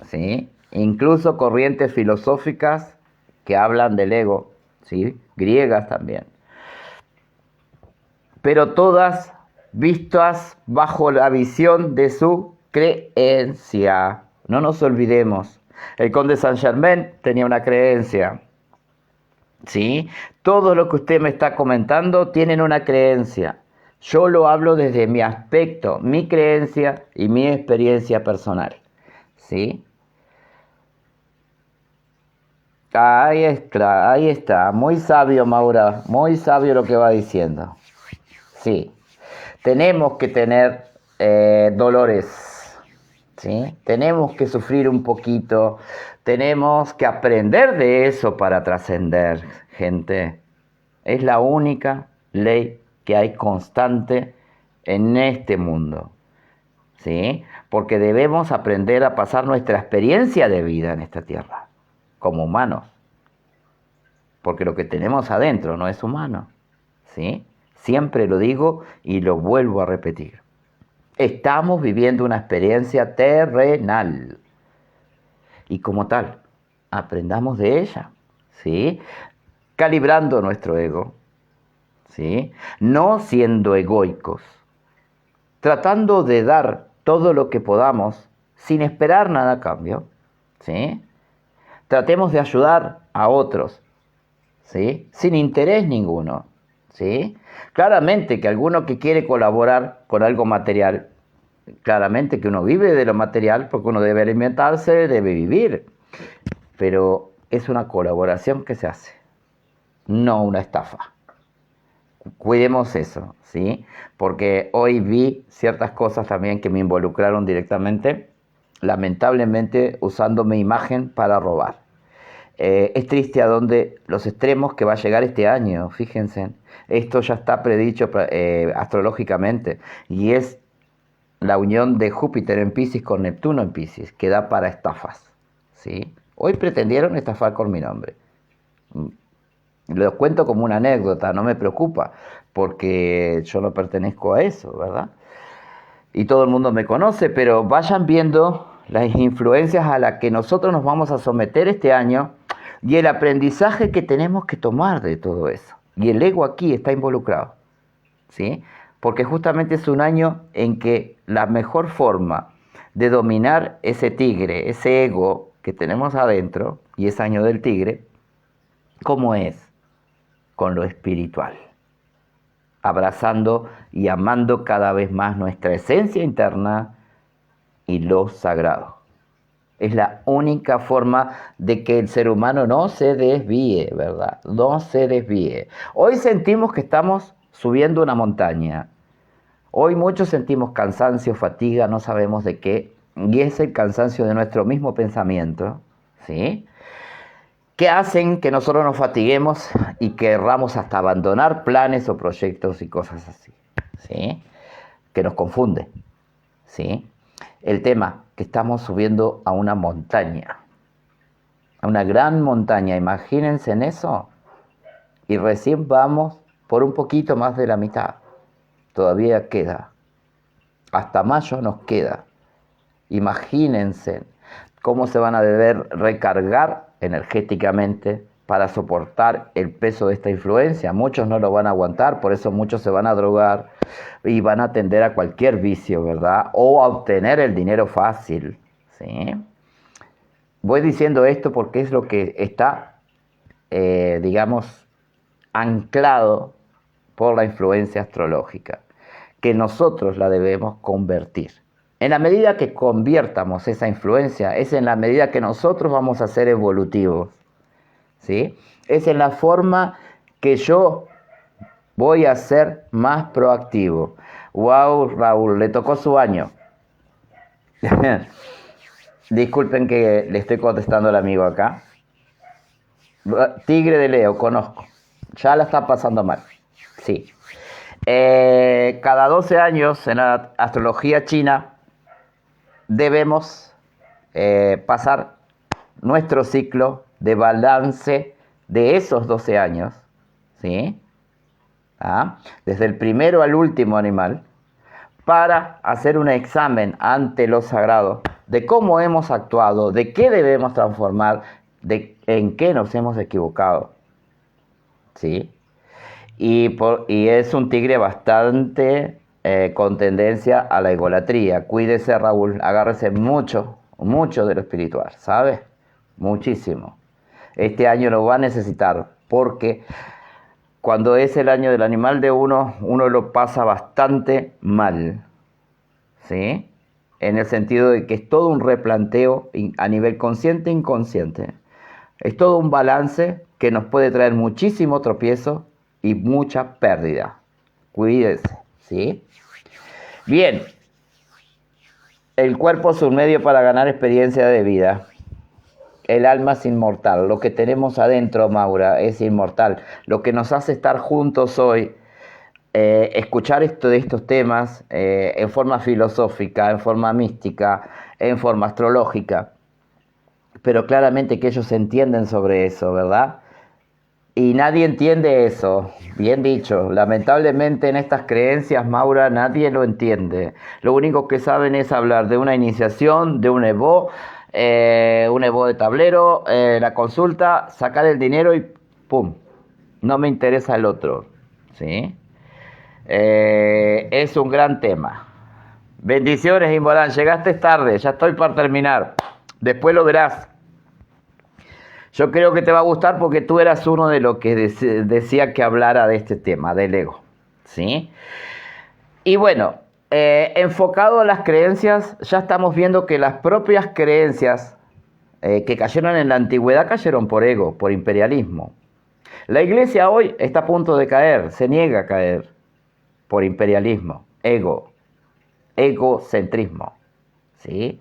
¿sí? Incluso corrientes filosóficas que hablan del ego, ¿sí? Griegas también. Pero todas vistas bajo la visión de su creencia. No nos olvidemos. El Conde Saint-Germain tenía una creencia, ¿sí? Todo lo que usted me está comentando tienen una creencia. Yo lo hablo desde mi aspecto, mi creencia y mi experiencia personal, ¿sí? Ahí está. Muy sabio, Maura. Muy sabio lo que va diciendo. Sí. Tenemos que tener dolores, ¿sí? Tenemos que sufrir un poquito. Tenemos que aprender de eso para trascender, gente. Es la única ley que hay constante en este mundo, ¿sí? Porque debemos aprender a pasar nuestra experiencia de vida en esta tierra, como humanos. Porque lo que tenemos adentro no es humano, ¿sí? Siempre lo digo y lo vuelvo a repetir. Estamos viviendo una experiencia terrenal. Y como tal, aprendamos de ella, ¿sí? Calibrando nuestro ego, ¿sí? No siendo egoicos, tratando de dar todo lo que podamos sin esperar nada a cambio, ¿sí? Tratemos de ayudar a otros, ¿sí? Sin interés ninguno, ¿sí? Claramente que alguno que quiere colaborar con algo material, claramente que uno vive de lo material porque uno debe alimentarse, debe vivir, pero es una colaboración que se hace, no una estafa. Cuidemos eso, ¿sí? Porque hoy vi ciertas cosas también que me involucraron directamente, lamentablemente usando mi imagen para robar. Es triste a dónde los extremos que va a llegar este año, fíjense. Esto ya está predicho astrológicamente y es la unión de Júpiter en Piscis con Neptuno en Piscis, que da para estafas, ¿sí? Hoy pretendieron estafar con mi nombre. Lo cuento como una anécdota, no me preocupa, porque yo no pertenezco a eso, ¿verdad? Y todo el mundo me conoce, pero vayan viendo las influencias a las que nosotros nos vamos a someter este año y el aprendizaje que tenemos que tomar de todo eso. Y el ego aquí está involucrado, ¿sí? Porque justamente es un año en que la mejor forma de dominar ese tigre, ese ego que tenemos adentro, y es año del tigre, ¿cómo es? Con lo espiritual, abrazando y amando cada vez más nuestra esencia interna y lo sagrado. Es la única forma de que el ser humano no se desvíe, ¿verdad? No se desvíe. Hoy sentimos que estamos subiendo una montaña. Hoy muchos sentimos cansancio, fatiga, no sabemos de qué, y es el cansancio de nuestro mismo pensamiento, ¿sí? Que hacen que nosotros nos fatiguemos y querramos hasta abandonar planes o proyectos y cosas así, ¿sí? Que nos confunde, ¿sí? El tema, que estamos subiendo a una montaña, a una gran montaña, imagínense en eso, y recién vamos por un poquito más de la mitad, todavía queda, hasta mayo nos queda, imagínense cómo se van a deber recargar energéticamente para soportar el peso de esta influencia. Muchos no lo van a aguantar, por eso muchos se van a drogar y van a tender a cualquier vicio, ¿verdad? O a obtener el dinero fácil, ¿sí? Voy diciendo esto porque es lo que está, digamos, anclado por la influencia astrológica, que nosotros la debemos convertir. En la medida que conviertamos esa influencia, es en la medida que nosotros vamos a ser evolutivos, ¿sí? Es en la forma que yo voy a ser más proactivo. Wow, Raúl, le tocó su año. Disculpen que le estoy contestando al amigo acá. Tigre de Leo, conozco. Ya la está pasando mal. Sí. Cada 12 años en la astrología china debemos pasar nuestro ciclo de balance de esos 12 años, ¿sí? ¿Ah? Desde el primero al último animal, para hacer un examen ante lo sagrado de cómo hemos actuado, de qué debemos transformar, de en qué nos hemos equivocado, ¿sí? Y es un tigre bastante con tendencia a la egolatría. Cuídese, Raúl, agárrese mucho, mucho de lo espiritual, ¿sabe? Muchísimo. Este año lo va a necesitar porque cuando es el año del animal de uno, uno lo pasa bastante mal, ¿sí? En el sentido de que es todo un replanteo a nivel consciente e inconsciente. Es todo un balance que nos puede traer muchísimo tropiezo y mucha pérdida. Cuídese, ¿sí? Bien, el cuerpo es un medio para ganar experiencia de vida. El alma es inmortal. Lo que tenemos adentro, Maura, es inmortal. Lo que nos hace estar juntos hoy, escuchar de estos temas en forma filosófica, en forma mística, en forma astrológica, pero claramente que ellos entienden sobre eso, ¿verdad? Y nadie entiende eso, bien dicho. Lamentablemente en estas creencias, Maura, nadie lo entiende. Lo único que saben es hablar de una iniciación, de un Evo de tablero, la consulta, sacar el dinero y ¡pum! No me interesa el otro, ¿sí? Es un gran tema. Bendiciones, Imborán. Llegaste tarde, ya estoy para terminar. Después lo verás. Yo creo que te va a gustar porque tú eras uno de los que decía que hablara de este tema, del ego, ¿sí? Y bueno, enfocado a las creencias, ya estamos viendo que las propias creencias que cayeron en la antigüedad cayeron por ego, por imperialismo. La iglesia hoy está a punto de caer, se niega a caer por imperialismo, ego, egocentrismo, ¿sí?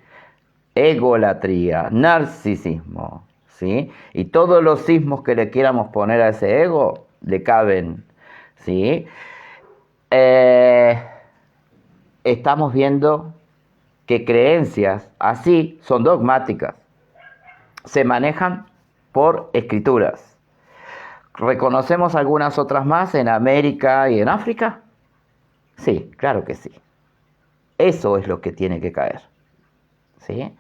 Egolatría, narcisismo, ¿sí? Y todos los sismos que le quieramos poner a ese ego le caben, ¿sí? Estamos viendo que creencias así son dogmáticas, se manejan por escrituras. ¿Reconocemos algunas otras más en América y en África? Sí, claro que sí. Eso es lo que tiene que caer, ¿sí?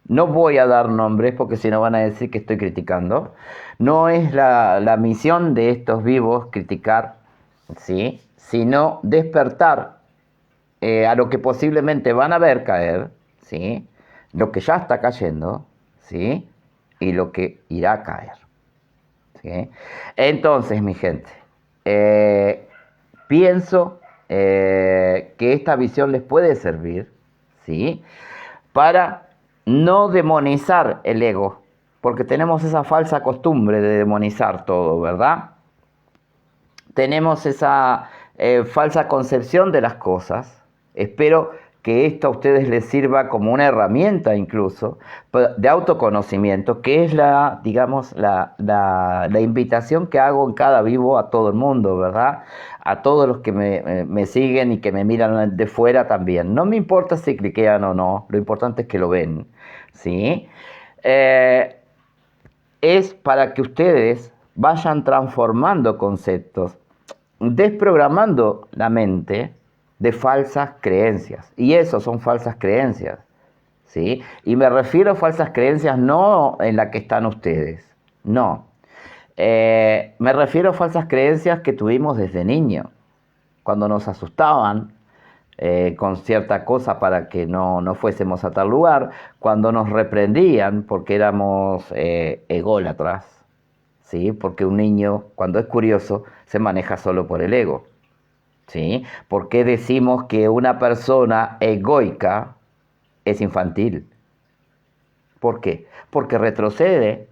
No voy a dar nombres porque si no van a decir que estoy criticando. No es la misión de estos vivos criticar, ¿sí? Sino despertar a lo que posiblemente van a ver caer, ¿sí? Lo que ya está cayendo, ¿sí? Y lo que irá a caer, ¿sí? Entonces, mi gente, pienso que esta visión les puede servir, ¿sí? Para no demonizar el ego, porque tenemos esa falsa costumbre de demonizar todo, ¿verdad? Tenemos esa falsa concepción de las cosas. Espero que esto a ustedes les sirva como una herramienta incluso de autoconocimiento, que es digamos, la invitación que hago en cada vivo a todo el mundo, ¿verdad? A todos los que me siguen y que me miran de fuera también. No me importa si cliquean o no, lo importante es que lo ven, ¿sí? Es para que ustedes vayan transformando conceptos, desprogramando la mente de falsas creencias. Y eso son falsas creencias, ¿sí? Y me refiero a falsas creencias no en la que están ustedes, no. Me refiero a falsas creencias que tuvimos desde niño, cuando nos asustaban con cierta cosa para que no fuésemos a tal lugar, cuando nos reprendían porque éramos ególatras, ¿sí? Porque un niño, cuando es curioso, se maneja solo por el ego, ¿sí? ¿Por qué decimos que una persona egoica es infantil? ¿Por qué? Porque retrocede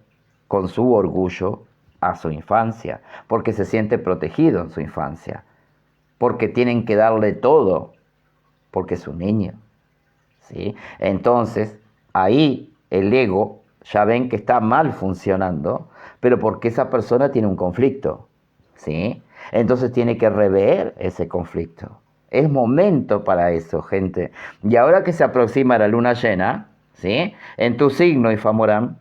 con su orgullo a su infancia, porque se siente protegido en su infancia, porque tienen que darle todo, porque es un niño, ¿sí? Entonces, ahí el ego, ya ven que está mal funcionando, pero porque esa persona tiene un conflicto, ¿sí? Entonces tiene que rever ese conflicto. Es momento para eso, gente. Y ahora que se aproxima la luna llena, ¿sí? En tu signo, Ifamorán,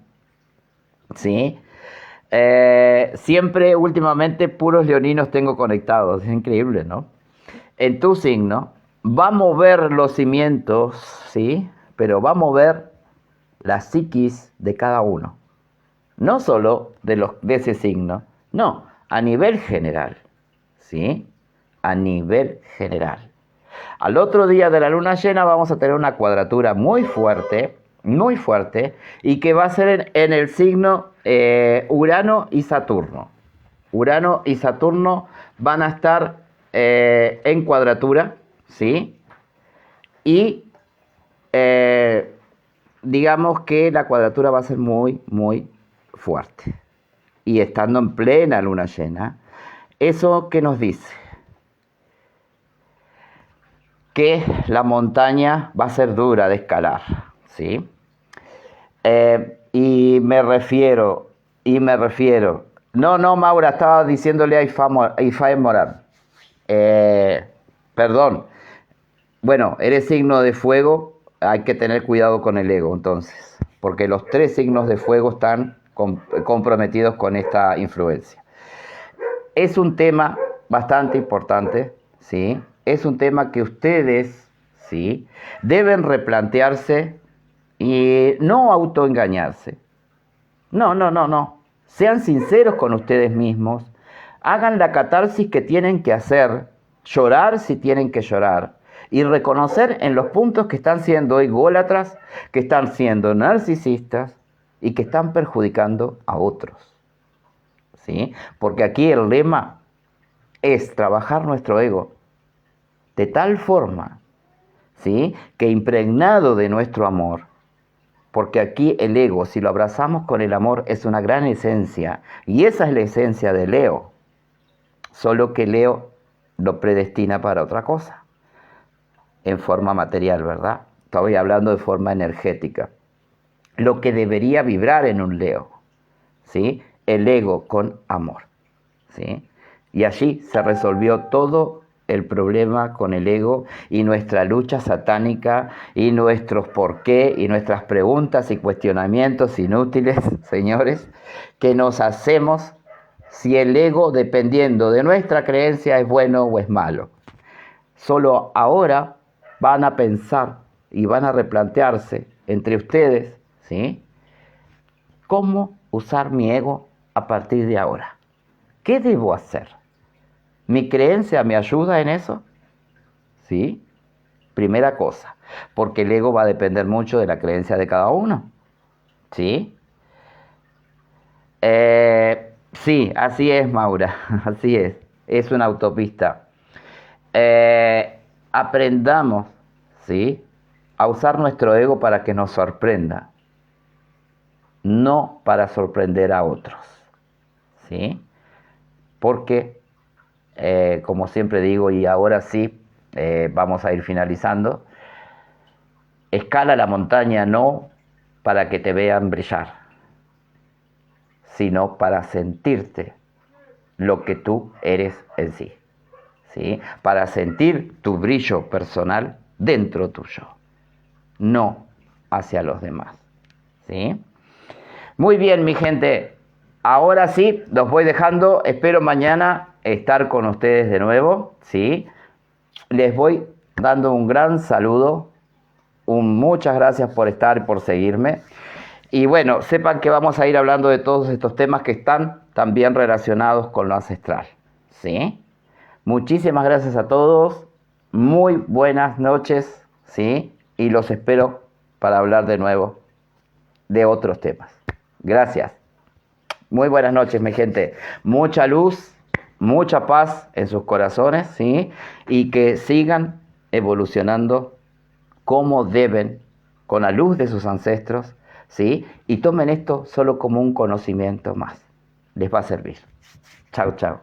¿sí? Siempre, últimamente, puros leoninos tengo conectados. Es increíble, ¿no? En tu signo va a mover los cimientos, ¿sí? Pero va a mover la psiquis de cada uno. No solo de ese signo, no, a nivel general, ¿sí? A nivel general. Al otro día de la luna llena vamos a tener una cuadratura muy fuerte, y que va a ser en el signo Urano y Saturno. Urano y Saturno van a estar en cuadratura, ¿sí? Y digamos que la cuadratura va a ser muy, muy fuerte. Y estando en plena luna llena, ¿eso qué nos dice? Que la montaña va a ser dura de escalar, ¿sí? Y me refiero. No, no, Maura, estaba diciéndole a Ifá Morán. Eh, Perdón. Bueno, eres signo de fuego, hay que tener cuidado con el ego, entonces, porque los tres signos de fuego están comprometidos con esta influencia. Es un tema bastante importante, ¿sí? Es un tema que ustedes, ¿sí?, deben replantearse y no autoengañarse. No, no, no, no. Sean sinceros con ustedes mismos. Hagan la catarsis que tienen que hacer. Llorar si tienen que llorar. Y reconocer en los puntos que están siendo ególatras, que están siendo narcisistas y que están perjudicando a otros. ¿Sí? Porque aquí el lema es trabajar nuestro ego de tal forma, ¿sí?, que impregnado de nuestro amor. Porque aquí el ego, si lo abrazamos con el amor, es una gran esencia. Y esa es la esencia de Leo. Solo que Leo lo predestina para otra cosa. En forma material, ¿verdad? Estoy hablando de forma energética. Lo que debería vibrar en un Leo, ¿sí? El ego con amor, ¿sí? Y allí se resolvió todo el problema con el ego y nuestra lucha satánica y nuestros por qué y nuestras preguntas y cuestionamientos inútiles, señores, que nos hacemos si el ego, dependiendo de nuestra creencia, es bueno o es malo. Solo ahora van a pensar y van a replantearse entre ustedes, ¿sí?, cómo usar mi ego a partir de ahora. ¿Qué debo hacer? ¿Mi creencia me ayuda en eso? ¿Sí? Primera cosa, porque el ego va a depender mucho de la creencia de cada uno. ¿Sí? Sí, así es, Maura, así es. Es una autopista. Aprendamos, ¿sí?, a usar nuestro ego para que nos sorprenda, no para sorprender a otros. ¿Sí? Porque como siempre digo, y ahora sí, vamos a ir finalizando, escala la montaña no para que te vean brillar, sino para sentirte lo que tú eres en sí, ¿sí? Para sentir tu brillo personal dentro tuyo, no hacia los demás, ¿sí? Muy bien, mi gente. Ahora sí, los voy dejando. Espero mañana estar con ustedes de nuevo, ¿sí? Les voy dando un gran saludo. Muchas gracias por estar y por seguirme. Y bueno, sepan que vamos a ir hablando de todos estos temas que están también relacionados con lo ancestral, ¿sí? Muchísimas gracias a todos. Muy buenas noches, ¿sí? Y los espero para hablar de nuevo de otros temas. Gracias. Muy buenas noches, mi gente. Mucha luz, mucha paz en sus corazones, ¿sí? Y que sigan evolucionando como deben, con la luz de sus ancestros, ¿sí? Y tomen esto solo como un conocimiento más. Les va a servir. Chao, chao.